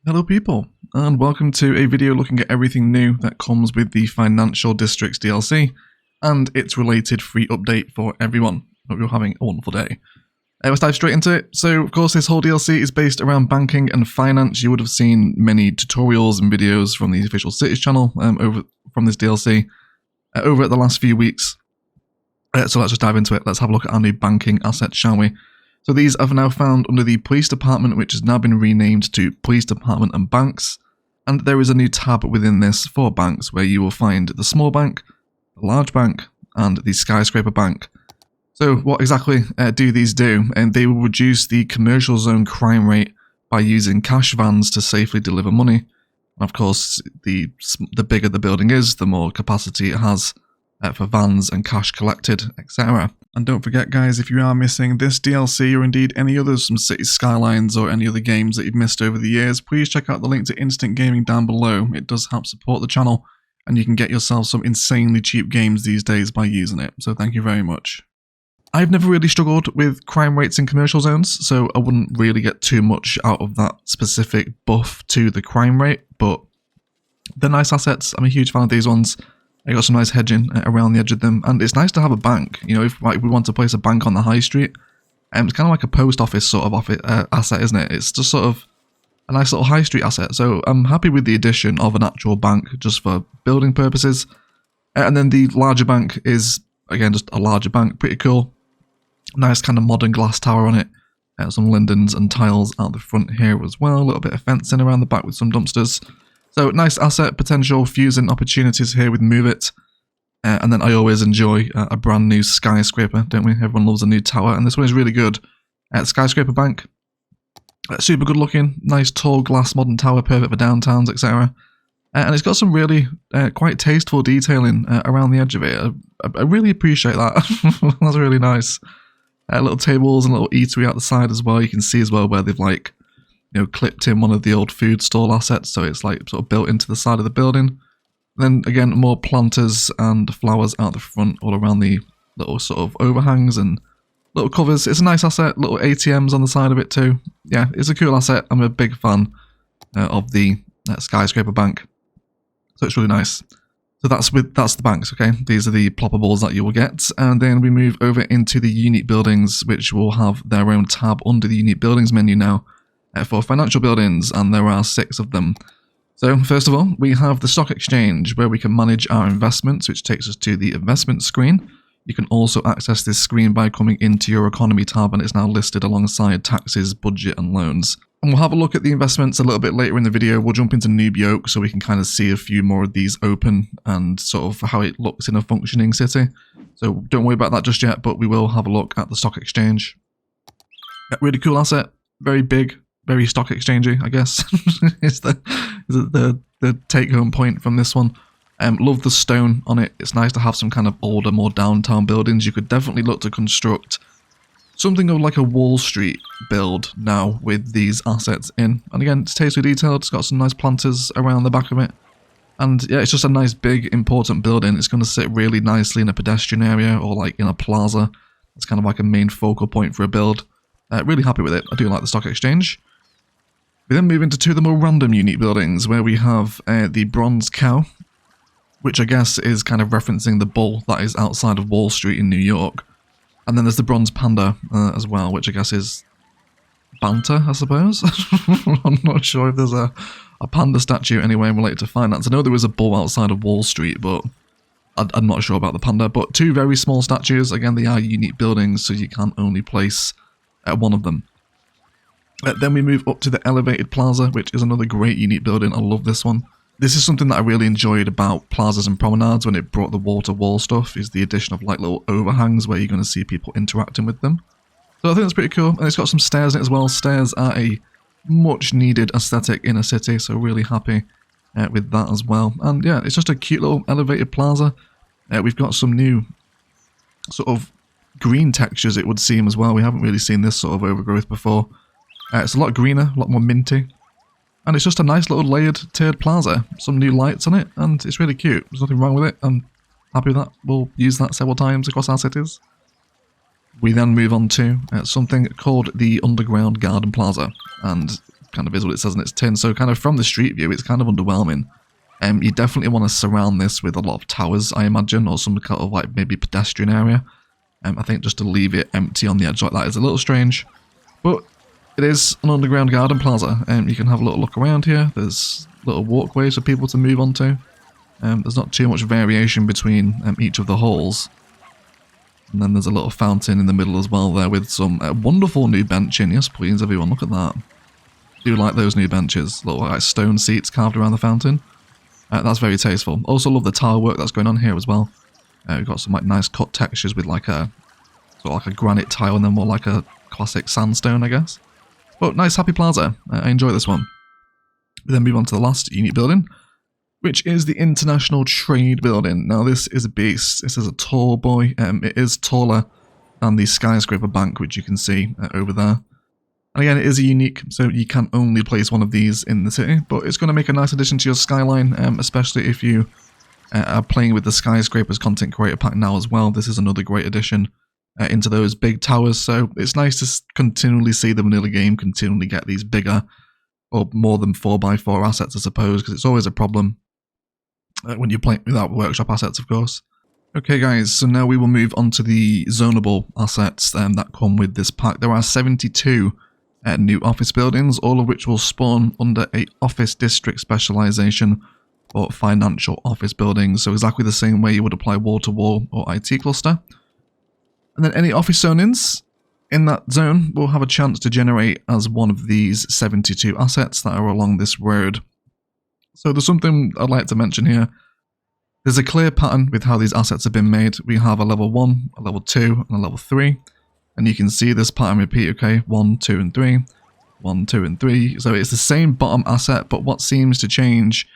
Hello people, and welcome to a video looking at everything new that comes with the Financial Districts DLC and its related free update for everyone. Hope you're having a wonderful day. Let's dive straight into it. So of course this whole DLC is based around banking and finance. You would have seen many tutorials and videos from the official Cities channel from this DLC over at the last few weeks. So let's just dive into it. Let's have a look at our new banking assets, shall we? So these are now found under the Police Department, which has now been renamed to Police Department and Banks. And there is a new tab within this for banks where you will find the small bank, the large bank, and the skyscraper bank. So what exactly do these do? And they will reduce the commercial zone crime rate by using cash vans to safely deliver money. And of course, the bigger the building is, the more capacity it has for vans and cash collected, etc. And don't forget guys, if you are missing this DLC or indeed any others from Cities Skylines or any other games that you've missed over the years, please check out the link to Instant Gaming down below. It does help support the channel and you can get yourself some insanely cheap games these days by using it, so thank you very much. I've never really struggled with crime rates in commercial zones, so I wouldn't really get too much out of that specific buff to the crime rate, but they're nice assets. I'm a huge fan of these ones. I got some nice hedging around the edge of them, and it's nice to have a bank. You know, if like we want to place a bank on the high street, it's kind of like a post office sort of asset, isn't it? It's just sort of a nice little high street asset. So I'm happy with the addition of an actual bank just for building purposes. And then the larger bank is, again, just a larger bank. Pretty cool. Nice kind of modern glass tower on it. Some lindens and tiles out the front here as well. A little bit of fencing around the back with some dumpsters. So nice asset potential, fusing opportunities here with Move It. And then I always enjoy a brand new skyscraper, don't we? Everyone loves a new tower, and this one is really good. Skyscraper bank, super good looking, nice tall glass modern tower, perfect for downtowns, etc. And it's got some really quite tasteful detailing around the edge of it. I really appreciate that. That's really nice. Little tables and a little eatery out the side as well. You can see as well where they've like, you know, clipped in one of the old food stall assets, so it's like sort of built into the side of the building. And then again, more planters and flowers out the front, all around the little sort of overhangs and little covers. It's a nice asset. Little ATMs on the side of it too. Yeah, it's a cool asset. I'm a big fan of the skyscraper bank, so it's really nice. So that's the banks. Okay, these are the ploppables that you will get, and then we move over into the unique buildings, which will have their own tab under the unique buildings menu now. For financial buildings, and there are 6 of them. So first of all, we have the stock exchange where we can manage our investments, which takes us to the investment screen. You can also access this screen by coming into your economy tab, and it's now listed alongside taxes, budget and loans. And we'll have a look at the investments a little bit later in the video. We'll jump into Noob Yoke so we can kind of see a few more of these open and sort of how it looks in a functioning city. So don't worry about that just yet, but we will have a look at the stock exchange. Really cool asset, very big. Very stock exchangey, I guess, is the take-home point from this one. Love the stone on it. It's nice to have some kind of older, more downtown buildings. You could definitely look to construct something of like a Wall Street build now with these assets in. And again, it's tastefully detailed. It's got some nice planters around the back of it. And yeah, it's just a nice, big, important building. It's going to sit really nicely in a pedestrian area or like in a plaza. It's kind of like a main focal point for a build. Really happy with it. I do like the stock exchange. We then move into 2 of the more random unique buildings where we have the Bronze Cow, which I guess is kind of referencing the bull that is outside of Wall Street in New York. And then there's the Bronze Panda as well, which I guess is banter, I suppose. I'm not sure if there's a panda statue anyway related to finance. I know there is a bull outside of Wall Street, but I'm not sure about the panda. But 2 very small statues. Again, they are unique buildings, so you can only place one of them. Then we move up to the Elevated Plaza, which is another great unique building. I love this one. This is something that I really enjoyed about plazas and promenades when it brought the wall-to-wall stuff, is the addition of like little overhangs where you're going to see people interacting with them. So I think that's pretty cool. And it's got some stairs in it as well. Stairs are a much needed aesthetic in a city, so really happy with that as well. And yeah, it's just a cute little elevated plaza. We've got some new sort of green textures, it would seem, as well. We haven't really seen this sort of overgrowth before. It's a lot greener, a lot more minty. And it's just a nice little layered, tiered plaza. Some new lights on it, and it's really cute. There's nothing wrong with it. I'm happy with that. We'll use that several times across our cities. We then move on to something called the Underground Garden Plaza. And kind of is what it says in its tin. So kind of from the street view, it's kind of underwhelming. You definitely want to surround this with a lot of towers, I imagine, or some kind of like maybe pedestrian area. I think just to leave it empty on the edge like that is a little strange. But it is an underground garden plaza. You can have a little look around here. There's little walkways for people to move onto. There's not too much variation between each of the halls. And then there's a little fountain in the middle as well there with some wonderful new benching. Yes, please, everyone, look at that. I do like those new benches. Little like stone seats carved around the fountain. That's very tasteful. Also love the tile work that's going on here as well. We've got some like nice cut textures with like a sort of like a granite tile and then more like a classic sandstone, I guess. But nice, happy plaza. I enjoy this one. We then move on to the last unit building, which is the International Trade Building. Now this is a beast. This is a tall boy. It is taller than the skyscraper bank, which you can see over there. And again, it is a unique, so you can only place one of these in the city, but it's going to make a nice addition to your skyline, especially if you are playing with the skyscrapers content creator pack now as well. This is another great addition into those big towers, so it's nice to continually see the vanilla game continually get these bigger or more than 4x4 assets, I suppose, because it's always a problem when you're playing without workshop assets, of course. Okay guys, so now we will move on to the zonable assets that come with this pack. There are 72 new office buildings, all of which will spawn under a office district specialization or financial office buildings, so exactly the same way you would apply wall-to-wall or IT cluster. And then any office zonings in that zone will have a chance to generate as one of these 72 assets that are along this road. So there's something I'd like to mention here. There's a clear pattern with how these assets have been made. We have a level 1, a level 2, and a level 3. And you can see this pattern repeat, okay, 1, 2, and 3, 1, 2, and 3. So it's the same bottom asset, but what seems to change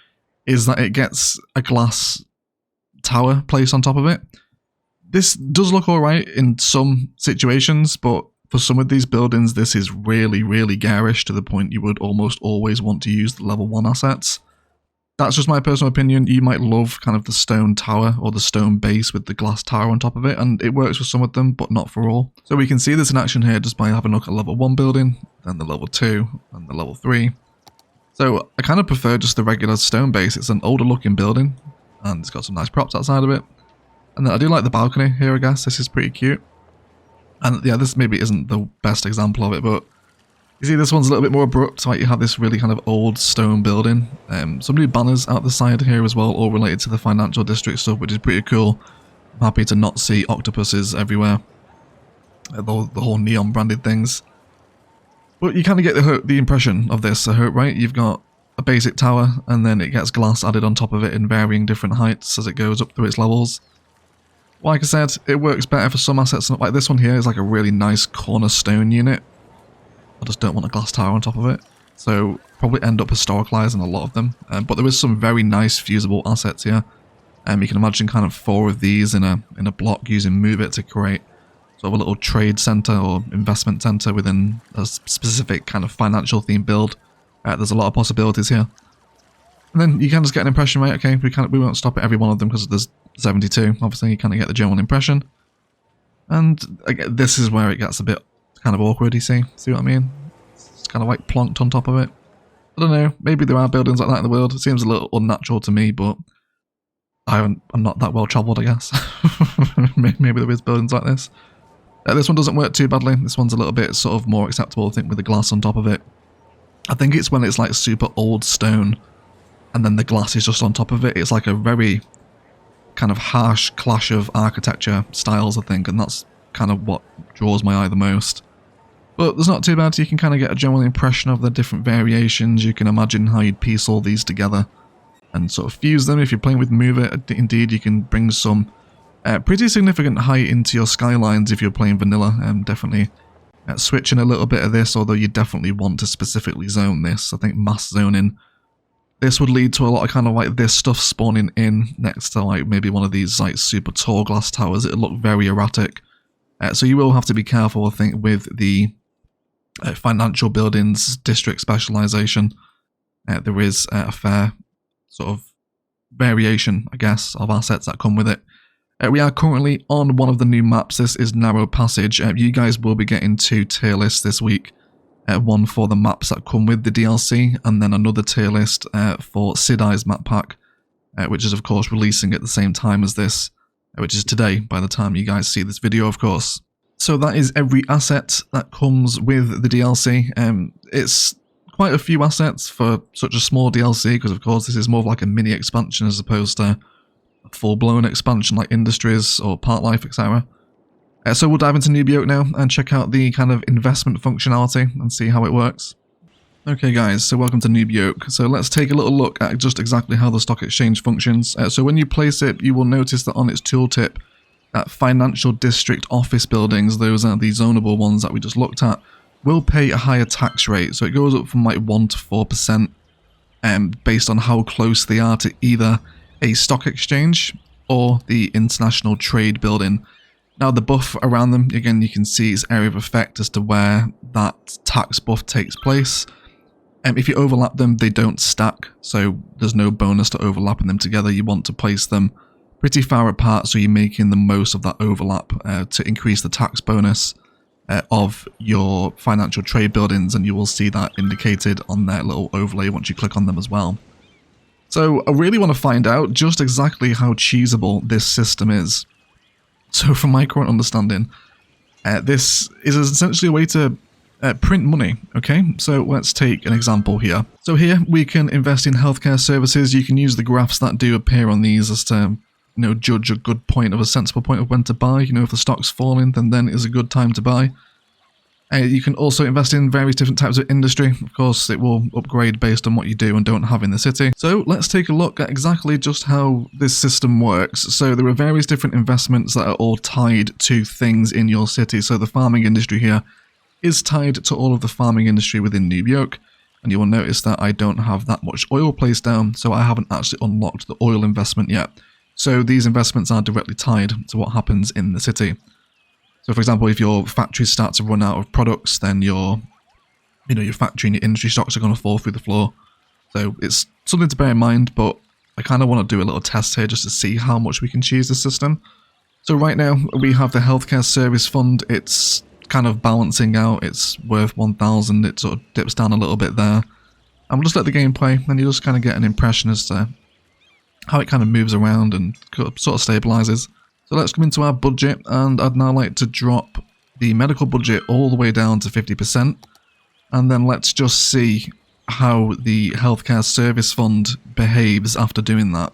is that it gets a glass tower placed on top of it. This does look alright in some situations, but for some of these buildings, this is really, really garish to the point you would almost always want to use the level 1 assets. That's just my personal opinion. You might love kind of the stone tower or the stone base with the glass tower on top of it, and it works for some of them, but not for all. So we can see this in action here just by having a look at level 1 building, then the level 2, and the level 3. So I kind of prefer just the regular stone base. It's an older looking building, and it's got some nice props outside of it. And then I do like the balcony here, I guess. This is pretty cute. And yeah, this maybe isn't the best example of it, but you see this one's a little bit more abrupt, like you have this really kind of old stone building. Some new banners out the side here as well, all related to the financial district stuff, which is pretty cool. I'm happy to not see octopuses everywhere. The whole neon branded things. But you kind of get the impression of this, I hope, right? You've got a basic tower, and then it gets glass added on top of it in varying different heights as it goes up through its levels. Like I said, it works better for some assets, like this one here is like a really nice cornerstone unit. I just don't want a glass tower on top of it, so probably end up historicalizing a lot of them. But there is some very nice fusible assets here. You can imagine kind of 4 of these in a block using Move It to create sort of a little trade center or investment center within a specific kind of financial theme build. There's a lot of possibilities here. And then you can just get an impression, right? Okay, we won't stop at every one of them because there's 72. Obviously, you kind of get the general impression. And again, this is where it gets a bit kind of awkward, you see? See what I mean? It's kind of like plonked on top of it. I don't know, maybe there are buildings like that in the world. It seems a little unnatural to me, but I'm not that well travelled, I guess. Maybe there is buildings like this. This one doesn't work too badly. This one's a little bit sort of more acceptable, I think, with the glass on top of it. I think it's when it's like super old stone and then the glass is just on top of it. It's like a very kind of harsh clash of architecture styles, I think, and that's kind of what draws my eye the most. But there's not too bad. You can kind of get a general impression of the different variations. You can imagine how you'd piece all these together and sort of fuse them. If you're playing with Move It, indeed, you can bring some pretty significant height into your skylines if you're playing vanilla. Definitely switching a little bit of this, although you definitely want to specifically zone this. I think mass zoning. This would lead to a lot of kind of like this stuff spawning in next to like maybe one of these like super tall glass towers. It'll look very erratic. So you will have to be careful, I think, with the financial buildings district specialization. There is a fair sort of variation, I guess, of assets that come with it. We are currently on one of the new maps. This is Narrow Passage. You guys will be getting 2 tier lists this week. one for the maps that come with the DLC, and then another tier list for Cities map pack, which is of course releasing at the same time as this, which is today by the time you guys see this video, of course. So that is every asset that comes with the DLC. It's quite a few assets for such a small DLC, because of course this is more of like a mini expansion as opposed to a full-blown expansion like Industries or Part Life, etc. So we'll dive into Noob Yoke now and check out the kind of investment functionality and see how it works. Okay guys, so welcome to Noob Yoke. So let's take a little look at just exactly how the stock exchange functions. So when you place it, you will notice that on its tooltip, that financial district office buildings, those are the zonable ones that we just looked at, will pay a higher tax rate. So it goes up from like 1 to 4% based on how close they are to either a stock exchange or the international trade building. Now the buff around them, again, you can see its area of effect as to where that tax buff takes place. If you overlap them, they don't stack, so there's no bonus to overlapping them together. You want to place them pretty far apart so you're making the most of that overlap to increase the tax bonus of your financial trade buildings, and you will see that indicated on their little overlay once you click on them as well. So I really want to find out just exactly how cheesable this system is. So from my current understanding, this is essentially a way to print money, okay? So let's take an example here. So here we can invest in healthcare services. You can use the graphs that do appear on these as to, you know, judge a good point of a sensible point of when to buy. You know, if the stock's falling, then is a good time to buy. You can also invest in various different types of industry. Of course, it will upgrade based on what you do and don't have in the city. So let's take a look at exactly just how this system works. So there are various different investments that are all tied to things in your city. So the farming industry here is tied to all of the farming industry within Noob Yoke. And you will notice that I don't have that much oil placed down, so I haven't actually unlocked the oil investment yet. So these investments are directly tied to what happens in the city. So for example, if your factory starts to run out of products, then your factory and your industry stocks are going to fall through the floor. So it's something to bear in mind, but I kind of want to do a little test here just to see how much we can cheese the system. So right now we have the healthcare service fund. It's kind of balancing out. It's worth 1,000. It sort of dips down a little bit there. And we'll just let the game play, and you just kind of get an impression as to how it kind of moves around and sort of stabilizes. So let's come into our budget, and I'd now like to drop the medical budget all the way down to 50%, and then let's just see how the healthcare service fund behaves after doing that.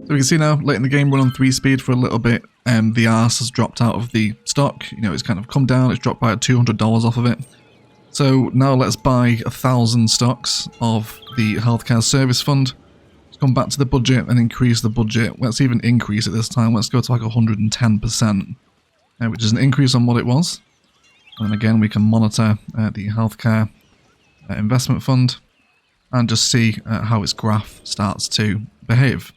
So we can see now, letting the game run on 3 speed for a little bit, the arse has dropped out of the stock. You know, it's kind of come down, it's dropped by $200 off of it. So now let's buy 1,000 stocks of the healthcare service fund. Let's come back to the budget and increase the budget. Let's even increase it this time. Let's go to like 110%, which is an increase on what it was. And again, we can monitor the healthcare investment fund and just see how its graph starts to behave.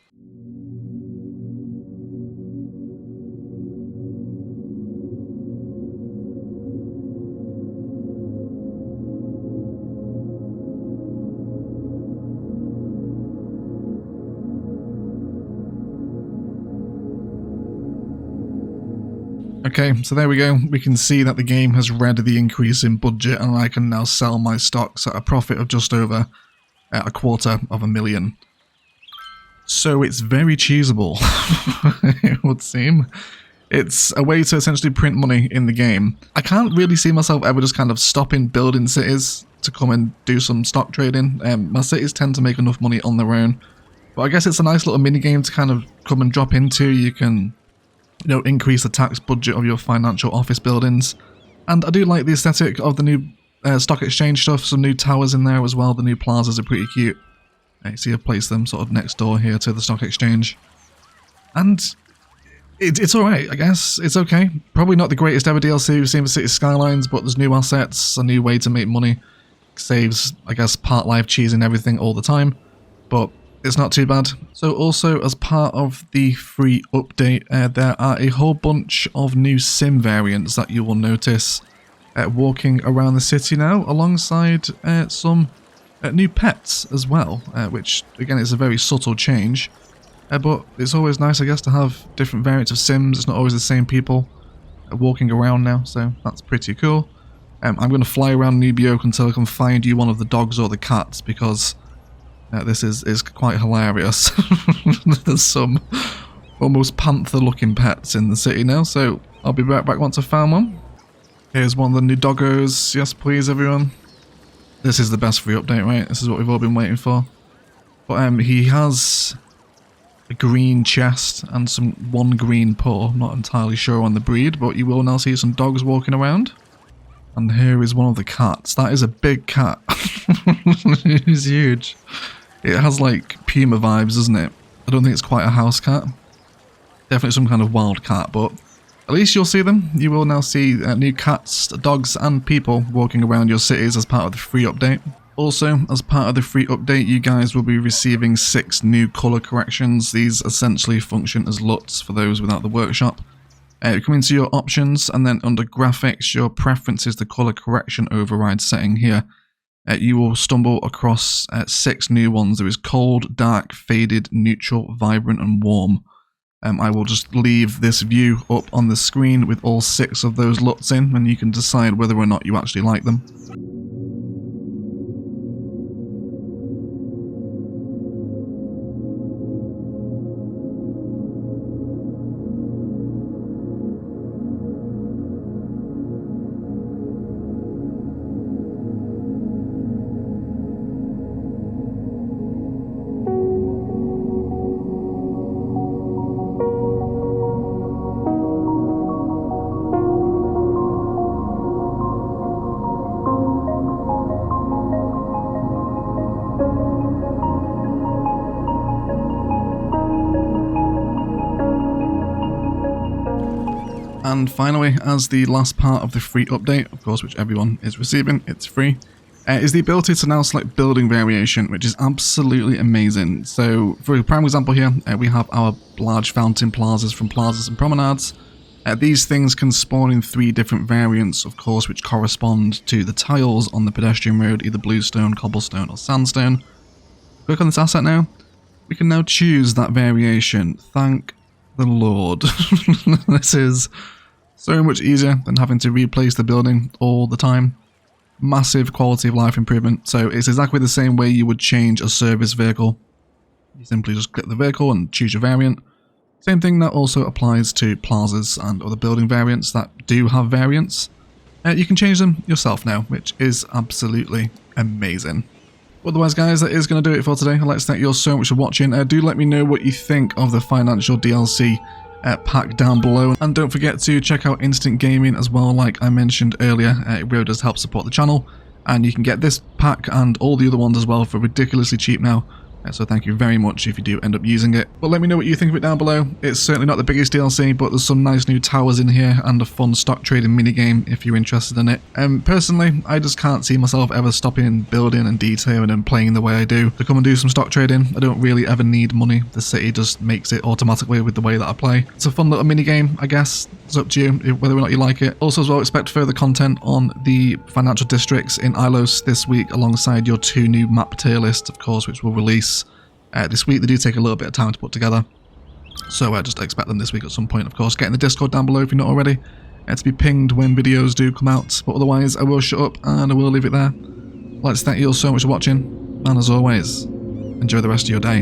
Okay, so there we go. We can see that the game has read the increase in budget, and I can now sell my stocks at a profit of just over $250,000. So it's very cheesable, it would seem. It's a way to essentially print money in the game. I can't really see myself ever just kind of stopping building cities to come and do some stock trading. My cities tend to make enough money on their own, but I guess it's a nice little mini game to kind of come and drop into. You can, you know, increase the tax budget of your financial office buildings. And I do like the aesthetic of the new stock exchange stuff. Some new towers in there as well. The new plazas are pretty cute. You see I've placed them sort of next door here to the stock exchange. And it's alright, I guess. It's okay. Probably not the greatest ever DLC we've seen for Cities Skylines, but there's new assets, a new way to make money. Saves, I guess, part life cheese and everything all the time. But it's not too bad. So also, as part of the free update, there are a whole bunch of new sim variants that you will notice walking around the city now, alongside some New pets as well, which again is a very subtle change. But it's always nice, I guess, to have different variants of Sims. It's not always the same people walking around now, so that's pretty cool. I'm going to fly around Nubioke until I can find you one of the dogs or the cats, because this is quite hilarious. There's some almost panther-looking pets in the city now, so I'll be right back once I've found one. Here's one of the new doggos. Yes, please, everyone. This is the best free update, right? This is what we've all been waiting for. But he has a green chest and one green paw. I'm not entirely sure on the breed, but you will now see some dogs walking around. And here is one of the cats. That is a big cat. It's huge. It has like Puma vibes, doesn't it? I don't think it's quite a house cat. Definitely some kind of wild cat, but at least you'll see them. You will now see new cats, dogs and people walking around your cities as part of the free update. Also, as part of the free update, you guys will be receiving 6 new colour corrections. These essentially function as LUTs for those without the workshop. You come into your options, and then under graphics, your preferences, the colour correction override setting here. You will stumble across 6 new ones. There is cold, dark, faded, neutral, vibrant and warm. I will just leave this view up on the screen with all 6 of those LUTs in, and you can decide whether or not you actually like them. And finally, as the last part of the free update, of course, which everyone is receiving, it's free, is the ability to now select building variation, which is absolutely amazing. So, for a prime example here, we have our large fountain plazas from plazas and promenades. These things can spawn in 3 different variants, of course, which correspond to the tiles on the pedestrian road, either bluestone, cobblestone, or sandstone. Click on this asset now. We can now choose that variation. Thank the Lord. This is so much easier than having to replace the building all the time. Massive quality of life improvement. So it's exactly the same way you would change a service vehicle. You simply just click the vehicle and choose your variant. Same thing that also applies to plazas and other building variants that do have variants. You can change them yourself now, which is absolutely amazing. Otherwise, guys, that is going to do it for today. I'd like to thank you all so much for watching. Do let me know what you think of the financial DLC pack down below, and don't forget to check out Instant Gaming as well. Like I mentioned earlier, it really does help support the channel, and you can get this pack and all the other ones as well for ridiculously cheap now. So thank you very much if you do end up using it. But let me know what you think of it down below. It's certainly not the biggest DLC, but there's some nice new towers in here and a fun stock trading minigame if you're interested in it. Personally, I just can't see myself ever stopping building and detailing and playing the way I do to come and do some stock trading. I don't really ever need money. The city just makes it automatically with the way that I play. It's a fun little minigame, I guess. It's up to you whether or not you like it. Also as well, expect further content on the financial districts in Ilos this week, alongside your 2 new map tier lists, of course, which will release this week. They do take a little bit of time to put together, so just expect them this week at some point. Of course, get in the Discord down below if you're not already, to be pinged when videos do come out. But otherwise, I will shut up and I will leave it there. I'd like to thank you all so much for watching, and as always, enjoy the rest of your day.